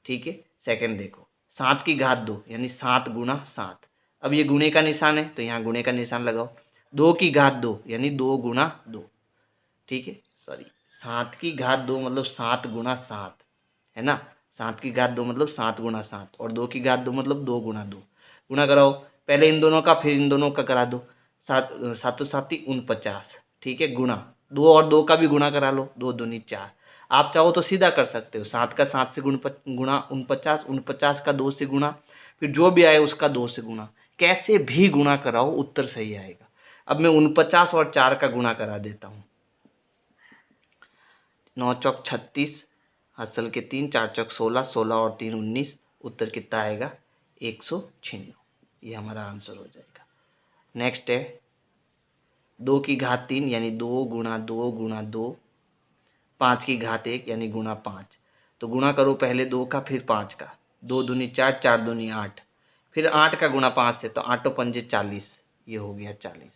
ठीक है। सेकंड देखो, 7 की घात 2, यानी 7 गुणा 7। अब ये गुणे का निशान है, तो यहाँ गुणे का निशान लगाओ। 2 की घात 2, यानी 2 गुणा 2, ठीक है। सॉरी, 7 की घात 2 मतलब 7 गुणा 7, है ना। 7 की घात 2 मतलब 7 गुणा 7, और 2 की घात 2 मतलब 2 गुणा 2। गुणा कराओ, पहले इन दोनों का फिर इन दोनों का करा दो। 7 7 49, ठीक है, गुणा 2 और 2 का भी गुणा करा लो, 2 दूनी 4। आप चाहो तो सीधा कर सकते हो, 7 का 7 से गुणा 49, 49 का 2 से गुणा, फिर जो भी आए उसका 2 से गुणा। कैसे भी गुणा कराओ उत्तर सही आएगा। अब मैं 49 और 4 का गुणा करा देता हूँ। 9 चौक 36, हसल के 3, 4 चौक 16, 16 और 3 19, उत्तर कितना आएगा? 196। ये हमारा आंसर हो जाएगा। नेक्स्ट है 2 की घात 3, यानी 2 गुणा 2 गुणा 2, 5 की घात 1, यानी गुणा 5। तो गुणा करो पहले 2 का फिर 5 का, 2 दूनी 4, 4 दूनी 8, फिर 8 का गुणा 5 से, तो 8 पंजे 40, ये हो गया 40।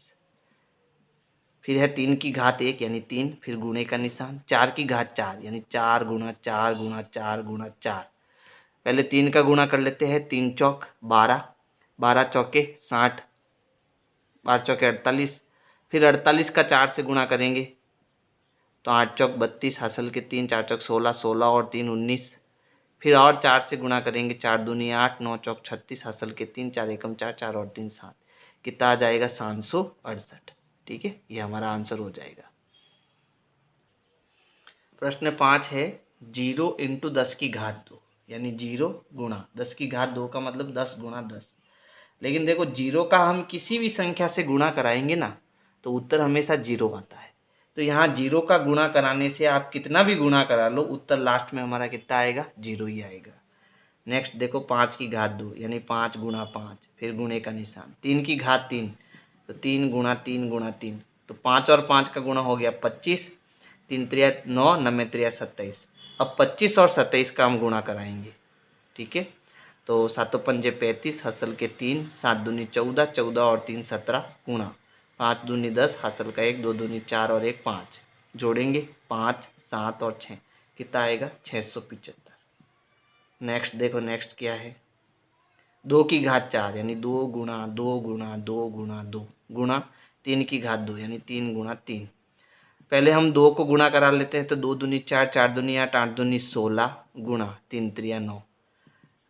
फिर है 3 की घात 1, यानी 3, फिर गुणे का निशान। 4 की घात 4, यानी 4 गुणा 4 गुणा 4 गुणा 4। पहले 3 का गुणा कर लेते हैं, 3 चौक 12, 12 चौके 60, 12 चौके 48, फिर 48 का 4 से गुणा करेंगे तो 8 चौक 32 हासिल के 3, 4 चौक 16, 16 और 3 19, फिर और 4 से गुणा करेंगे, 4 दूनी 8, 9 चौक 36 हासिल के 3, 4 एकम 4, 4 और 3 7, कितना आ जाएगा 768। ठीक है, ये हमारा आंसर हो जाएगा। प्रश्न 5 है 0 × 10 की घात 2, यानी 0 गुणा 10 की घात 2 का मतलब 10 गुणा 10। लेकिन देखो 0 का हम किसी भी संख्या से गुणा कराएंगे ना तो उत्तर हमेशा 0 आता है। तो यहाँ 0 का गुणा कराने से आप कितना भी गुणा करा लो, उत्तर लास्ट में हमारा कितना आएगा, 0 ही आएगा। नेक्स्ट देखो 5 की घात 2, यानी 5 गुणा 5, फिर गुणे का निशान। 3 की घात 3, तो 3 गुणा 3 गुणा 3, तो 5 और 5 का गुणा हो गया 25, 3 त्रिया 9, 9 त्रिया 27। अब 25 और 27 का हम गुणा कराएंगे। ठीक है, तो 7 पंजे 35 हासिल के 3, 7 दूनी 14, 14 और 3 17 गुणा 5 दूनी 10 हासिल का 1, 2 दूनी 4 और 1 5, जोड़ेंगे 5 7 और 6, कितना आएगा 675। नेक्स्ट देखो, नेक्स्ट क्या है, 2 की घात 4, यानी 2 गुणा 2 गुणा 2 गुणा 2 गुणा 3 की घात 2, यानी 3 गुणा 3। पहले हम 2 को गुणा करा लेते हैं, तो 2 दूनी 4, 4 दूनी 8, 8 दूनी 16 गुणा 3 त्रिया 9।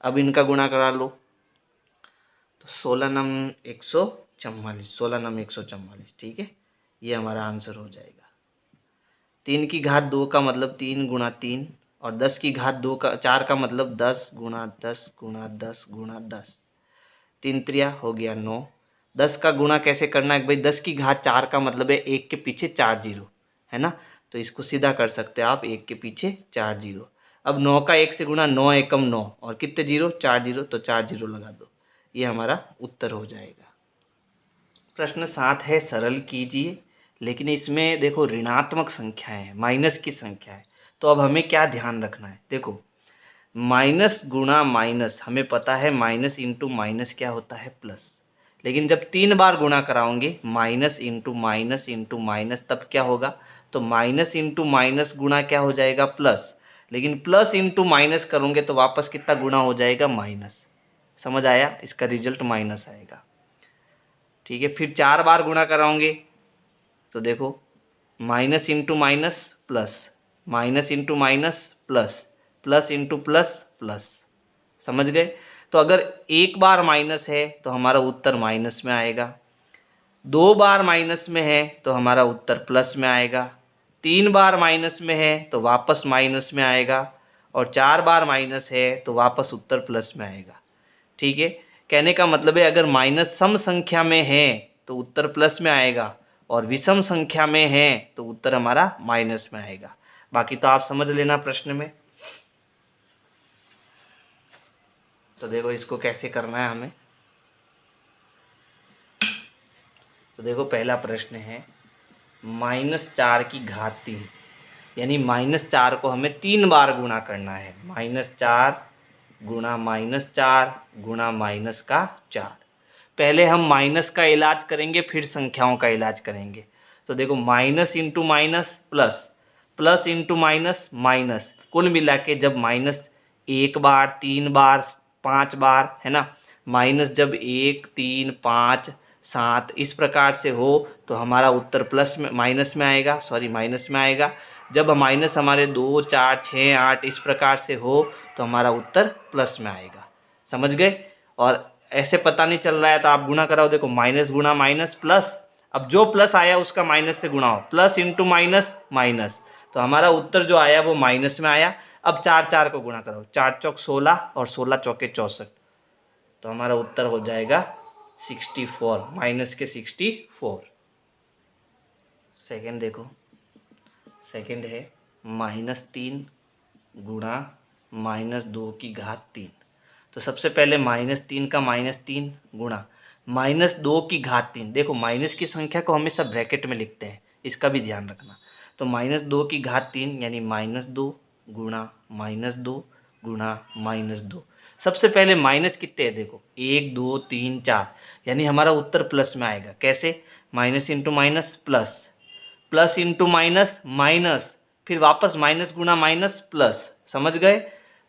अब इनका गुणा करा लो, तो 16 नम 144, 16 नम 144। ठीक है, ये हमारा आंसर हो जाएगा। 3 की घात 2 का मतलब 3 गुणा 3, और 10 की घात 2 का 4 का मतलब 10 गुणा 10 गुणा 10 गुणा 10, 3 त्रिया हो गया 9। 10 का गुणा कैसे करना है भाई, 10 की घात 4 का मतलब है 1 के पीछे 4 जीरो, है ना, तो इसको सीधा कर सकते हैं आप, 1 के पीछे 4 जीरो। अब 9 का 1 से गुणा, 9 एकम 9, और कितने जीरो, 4 जीरो, तो 4 जीरो लगा दो, ये हमारा उत्तर हो जाएगा। प्रश्न 7 है सरल कीजिए, लेकिन इसमें देखो ऋणात्मक संख्याएं हैं, माइनस की संख्या है। तो अब हमें क्या ध्यान रखना है, देखो माइनस गुणा माइनस, हमें पता है माइनस इंटू माइनस क्या होता है, प्लस। लेकिन जब 3 बार गुणा कराओगे, माइनस इंटू माइनस, तब क्या होगा, तो माइनस इंटू माइनस गुणा क्या हो जाएगा, प्लस। लेकिन प्लस इंटू माइनस करोगे तो वापस कितना गुणा हो जाएगा, माइनस। समझ आया, इसका रिजल्ट माइनस आएगा। ठीक है, फिर 4 बार गुणा कराओगे तो देखो minus into minus plus, minus into minus plus, plus into plus plus. समझ गए, तो अगर 1 बार माइनस है तो हमारा उत्तर माइनस में आएगा, 2 बार माइनस में है तो हमारा उत्तर प्लस में आएगा, 3 बार माइनस में है तो वापस माइनस में आएगा, और 4 बार माइनस है तो वापस उत्तर प्लस में आएगा। ठीक है, कहने का मतलब है अगर माइनस सम संख्या में है तो उत्तर प्लस में आएगा, और विषम संख्या में है तो उत्तर हमारा माइनस में आएगा। बाकी तो आप समझ लेना प्रश्न में। तो देखो इसको कैसे करना है हमें, तो देखो पहला प्रश्न है -4 की घात 3, यानी -4 को हमें 3 बार गुणा करना है, -4 गुणा -4 गुणा माइनस का 4। पहले हम माइनस का इलाज करेंगे, फिर संख्याओं का इलाज करेंगे। तो देखो minus into minus plus, plus into minus minus, कुल मिला के जब माइनस 1 बार 3 बार 5 बार, है ना, माइनस जब 1 3 5 7 इस प्रकार से हो तो हमारा उत्तर प्लस में माइनस में आएगा, सॉरी माइनस में आएगा। जब माइनस हमारे 2 4 6 8 इस प्रकार से हो तो हमारा उत्तर प्लस में आएगा। समझ गए, और ऐसे पता नहीं चल रहा है तो आप गुणा कराओ, देखो माइनस गुणा माइनस प्लस, अब जो प्लस आया उसका माइनस से गुणा हो, प्लस इंटू माइनस माइनस, तो हमारा उत्तर जो आया वो माइनस में आया। अब 4 4 को गुणा करो, 4 चौक 16 और 16 चौके 64, तो हमारा उत्तर हो जाएगा 64, माइनस के 64। सेकेंड देखो, सेकेंड है -3 गुणा -2 की घात 3। तो सबसे पहले -3 का -3 गुणा -2 की घात 3। देखो माइनस की संख्या को हमेशा ब्रैकेट में लिखते हैं, इसका भी ध्यान रखना। तो -2 की घात 3 यानी -2 गुणा -2 गुणा -2। सबसे पहले माइनस कितने हैं, देखो 1 2 3 4, यानी हमारा उत्तर प्लस में आएगा। कैसे, minus into minus plus, plus into minus minus, फिर वापस माइनस गुणा माइनस प्लस। समझ गए,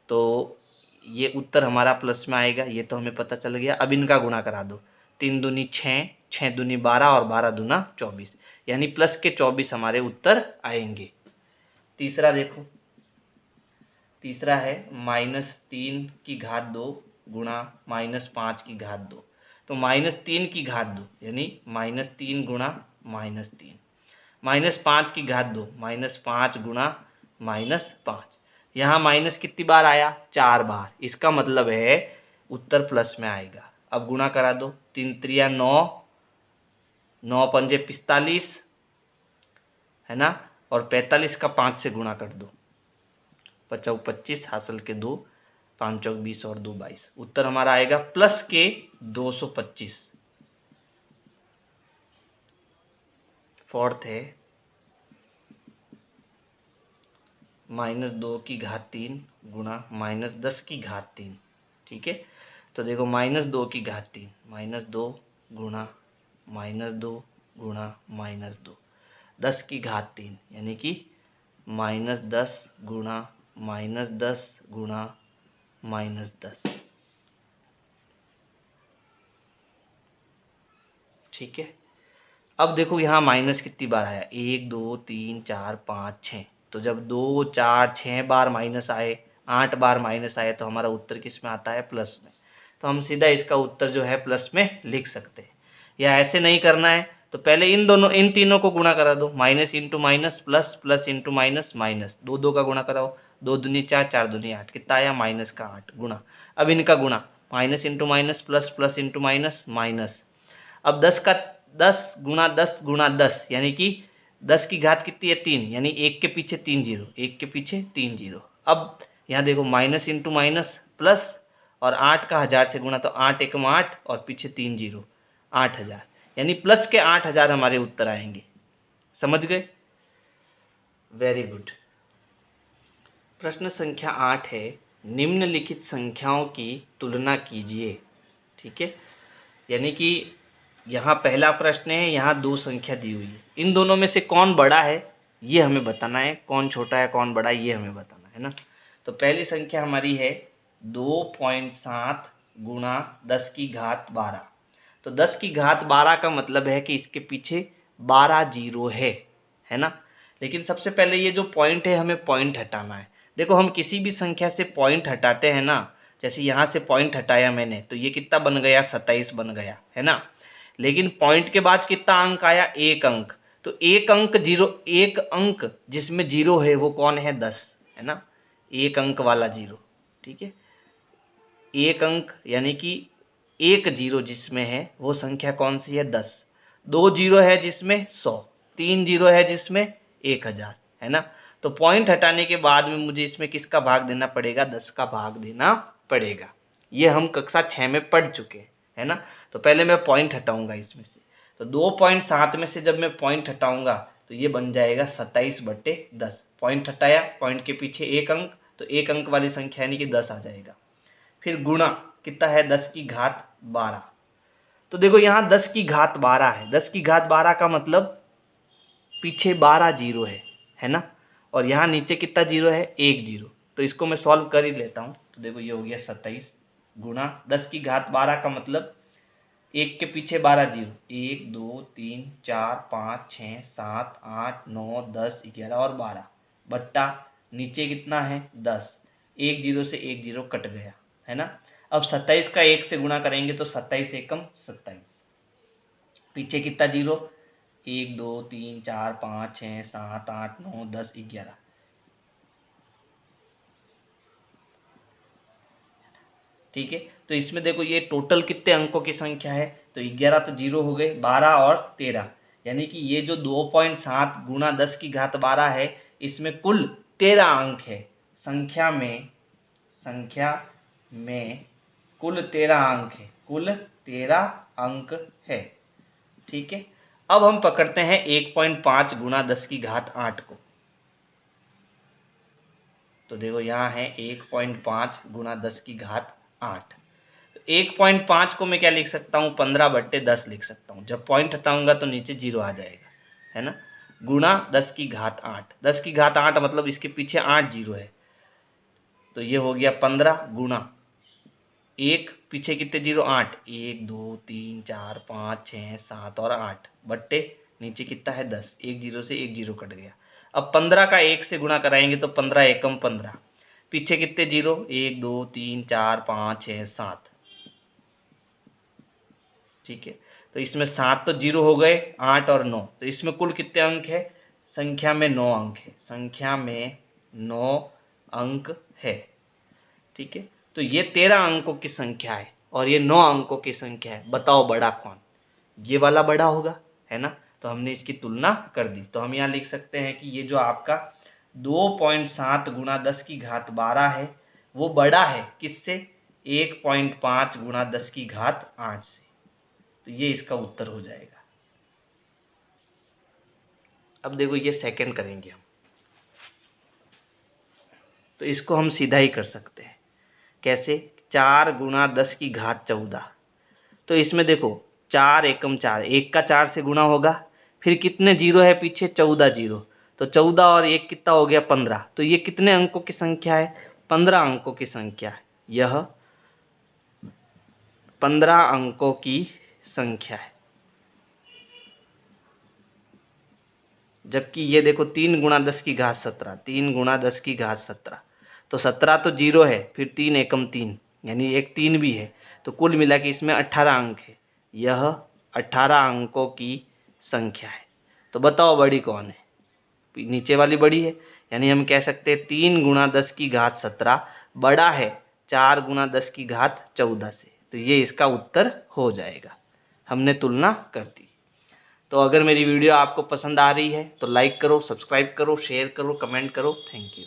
तो ये उत्तर हमारा प्लस में आएगा, ये तो हमें पता चल गया। अब इनका गुणा करा दो, 3 दूनी 6, 6 दूनी 12 और 12 दूना 24, यानी प्लस के 24 हमारे उत्तर आएंगे। तीसरा देखो, तीसरा है -3 की घात 2 गुणा -5 की घात 2। तो -3 की घात 2 यानी -3 गुणा -3, -5 की घात 2 -5 गुणा -5। यहाँ माइनस कितनी बार आया? 4 बार। इसका मतलब है उत्तर प्लस में आएगा। अब गुणा करा दो, 3 त्रिया 9, 9 पंजे 45 है ना, और 45 का 5 से गुणा कर दो, 5 25 हासिल के 2, 5 चौक 20 और 2 22। उत्तर हमारा आएगा प्लस के 225। फोर्थ है -2 की घात 3 गुणा -10 की घात 3। ठीक है, तो देखो -2 की घात 3, -2 गुणा -2 गुणा -2, 10 की घात 3 यानी कि -10 गुणा -10 गुणा -10। ठीक है, अब देखो यहाँ माइनस कितनी बार आया? 1 2 3 4 5 6। तो जब 2 4 6 बार माइनस आए, 8 बार माइनस आए, तो हमारा उत्तर किस में आता है? प्लस में। तो हम सीधा इसका उत्तर जो है प्लस में लिख सकते हैं। या ऐसे नहीं करना है तो पहले इन तीनों को गुणा करा दो, minus into minus plus, plus into minus minus, 2 2 का गुणा कराओ, 2 दूनी 4 4 दूनी 8, कितना आया? माइनस का 8 गुणा। अब इनका गुणा, minus into minus plus, plus into minus minus. अब 10 गुणा 10 गुणा 10 यानी कि 10 की घात कितनी है? 3, यानी 1 के पीछे 3 जीरो, 1 के पीछे 3 जीरो। अब यहाँ देखो माइनस इंटू माइनस प्लस, और 8 का 1000 से गुणा, तो 8 एकम 8 और पीछे 3 जीरो, 8000, यानी प्लस के 8000 हमारे उत्तर आएंगे। समझ गए? Very good. प्रश्न संख्या 8 है, निम्नलिखित संख्याओं की तुलना कीजिए। ठीक है, यानी कि यहाँ पहला प्रश्न है, यहाँ 2 संख्या दी हुई है, इन दोनों में से कौन बड़ा है ये हमें बताना है, कौन छोटा है कौन बड़ा है ये हमें बताना है ना। तो पहली संख्या हमारी है 2.7 गुणा 10 की घात 12। तो 10 की घात 12 का मतलब है कि इसके पीछे 12 जीरो है ना। लेकिन सबसे पहले ये जो पॉइंट है हमें पॉइंट हटाना है। देखो हम किसी भी संख्या से पॉइंट हटाते हैं ना, जैसे यहाँ से पॉइंट हटाया मैंने तो ये कितना बन गया? 27 बन गया है ना। लेकिन पॉइंट के बाद कितना अंक आया? 1 अंक। तो एक अंक जिसमें जीरो है वो कौन है? 10 है ना, 1 अंक वाला जीरो। ठीक है, 1 अंक यानी कि 1 जीरो जिसमें है वो संख्या कौन सी है? 10। 2 जीरो है जिसमें 100, 3 जीरो है जिसमें 1000 है ना। तो पॉइंट हटाने के बाद में मुझे इसमें किसका भाग देना पड़ेगा? 10 का भाग देना पड़ेगा। ये हम कक्षा 6 में पढ़ चुके हैं है ना। तो पहले मैं पॉइंट हटाऊंगा इसमें से, तो 2.7 में से जब मैं पॉइंट हटाऊंगा तो ये बन जाएगा 27/10। पॉइंट हटाया, पॉइंट के पीछे 1 अंक, तो 1 अंक वाली संख्या यानी कि 10 आ जाएगा। फिर गुणा कितना है? 10 की घात 12। तो देखो यहाँ 10 की घात 12 है, 10 की घात 12 का मतलब पीछे 12 जीरो है ना। और यहाँ नीचे कितना जीरो है? 1 जीरो। तो इसको मैं सॉल्व कर ही लेता हूँ। तो देखो ये हो गया 27 गुणा 10 की घात 12 का मतलब 1 के पीछे 12 जीरो, 1 2 3 4 5 6 7 8 9 10 11 और 12 बट्टा नीचे कितना है? 10। 1 जीरो से 1 जीरो कट गया है ना। अब 27 का 1 से गुणा करेंगे तो 27 एकम 27, पीछे कितना जीरो? 1 2 3 4 5 6 7 8 9 10 11। ठीक है, तो इसमें देखो ये टोटल कितने अंकों की संख्या है? तो 11 तो जीरो हो गए, 12 और 13, यानी कि ये जो 2.7 गुणा 10 की घात 12 है इसमें कुल 13 अंक है। संख्या में कुल 13 अंक है, कुल 13 अंक है। ठीक है, अब हम पकड़ते हैं 1.5 गुणा 10 की घात 8 को। तो देखो यहाँ है 1.5 गुणा 10 की घात 8। तो 1.5 को मैं क्या लिख सकता हूँ? 15/10 लिख सकता हूँ। जब पॉइंट हटाऊंगा तो नीचे जीरो आ जाएगा है ना। गुणा 10 की घात 8, 10 की घात 8 मतलब इसके पीछे 8 जीरो है, तो ये हो गया 15 गुणा 1 पीछे कितने जीरो? 8, 1 2 3 4 5 6 7 और 8 बट्टे नीचे कितना है? 10। 1 जीरो से 1 जीरो कट गया। अब 15 का 1 से गुणा कराएंगे तो 15 एकम 15, पीछे कितने जीरो, 1 2 3 4 5 6 7, ठीक है। तो इसमें 7 तो जीरो हो गए, 8 और 9, तो इसमें कुल कितने अंक है, संख्या में 9 अंक है, संख्या में 9 अंक है, ठीक है। तो ये 13 अंकों की संख्या है और ये 9 अंकों की संख्या है, बताओ बड़ा कौन, ये वाला बड़ा होगा, है ना। तो हमने इसकी तुलना कर दी, तो हम यहाँ लिख सकते हैं कि ये जो आपका 2.7 गुणा 10 की घात 12 है वो बड़ा है किससे, 1.5 गुणा 10 की घात 8 से। तो ये इसका उत्तर हो जाएगा। अब देखो ये सेकंड करेंगे हम, तो इसको हम सीधा ही कर सकते हैं। कैसे, 4 गुणा 10 की घात 14, तो इसमें देखो 4 एकम 4, 1 का 4 से गुणा होगा, फिर कितने जीरो है पीछे, 14 जीरो, तो 14 और 1 कितना हो गया 15, तो ये कितने अंकों की संख्या है, 15 अंकों की संख्या है, यह 15 अंकों की संख्या है। जबकि ये देखो 3 गुणा 10 की घात 17, 3 गुणा 10 की घात 17, तो 17 तो जीरो है, फिर 3 एकम 3 यानी एक 3 भी है, तो कुल मिला के इसमें 18 अंक है, यह 18 अंकों की संख्या है। तो बताओ बड़ी कौन है, नीचे वाली बड़ी है, यानी हम कह सकते हैं 3 गुणा 10 की घात 17 बड़ा है 4 गुणा 10 की घात 14 से, तो ये इसका उत्तर हो जाएगा। हमने तुलना कर दी। तो अगर मेरी वीडियो आपको पसंद आ रही है तो लाइक करो, सब्सक्राइब करो, शेयर करो, कमेंट करो। Thank you.